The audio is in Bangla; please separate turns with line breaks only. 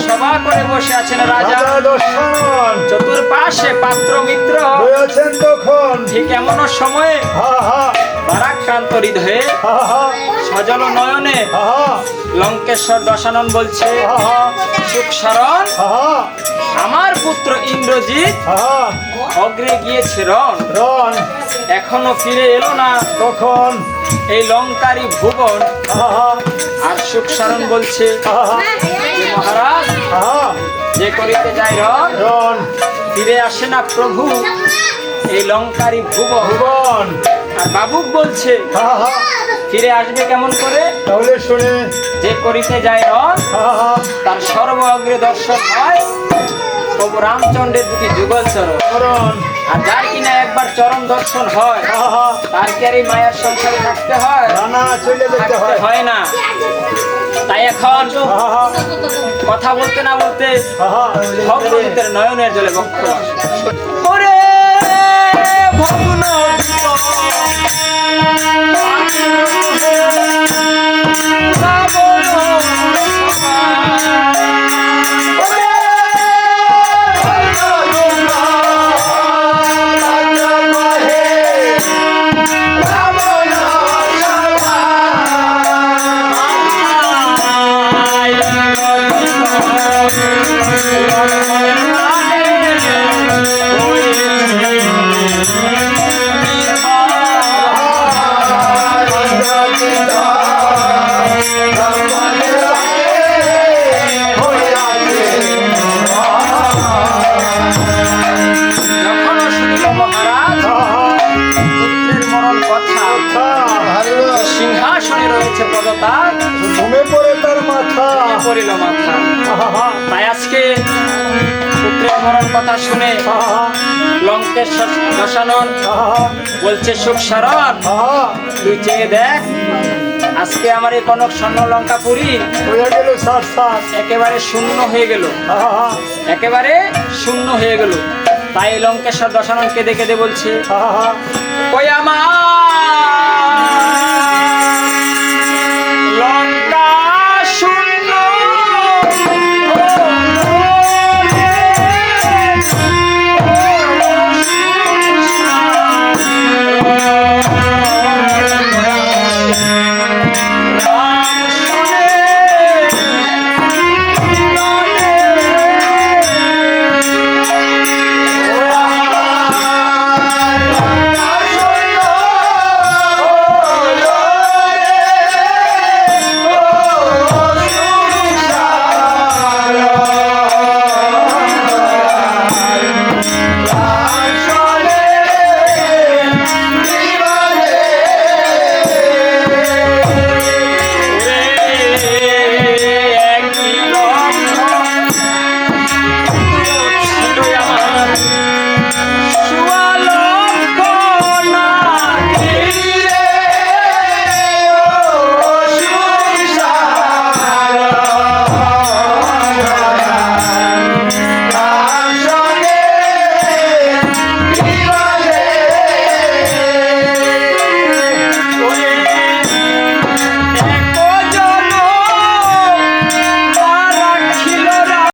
সভা করে বসে আছেন রাজা চতুর্পাশে পাত্র মিত্র ঠিক এমন সময়ে ভারাক্রান্ত হৃদয়ে সজল নয়নে লঙ্কেশ্বর দশানন বলছে, সুখ শরণ আমার পুত্র ইন্দ্রজিৎ অগ্রে গিয়েছে রণ, এখনো ফিরে এলো না তখন এই লঙ্কারী ভুবন। আর সুখ শরণ বলছে, মহারাজ যে করিতে যায় রণ ফিরে আসে না প্রভু এই লঙ্কারী ভুবন। আর বাবুক বলছে, ফিরে আসবে কেমন করে? তাহলে শুনে, যে করিতে যায় রণ তার সর্ব অগ্রে দর্শন হয় প্রভু রামচন্দ্রের দুটি যুগল চরণ। আর যার কিনা একবার চরণ দর্শন হয় তার কি আর এই মায়ার সংসারে থাকতে হয়? থাকতে হয় না। তাই এখন কথা বলতে না বলতে ভগ্নের নয়নের জলে বক্ষ ওরে ভগ্ন Oh এমন কথা সিংহাসনে রয়েছে পদতার
ঘুমে পড়ে তার মাথা
পড়িল মাথা। তাই আজকে পুত্রের মরণ কথা শুনে লঙ্কেশ্বর দশানন বলছে সুখ শরণ তুই চেয়ে দেখ আজকে আমার এই কনক স্বর্ণ লঙ্কাপুরী
হয়ে গেল সাত সাত
একেবারে শূন্য হয়ে গেল, একেবারে শূন্য হয়ে গেল। তাই লঙ্কেশ্বর দশাননকে দেখে দে বলছে ওই আমার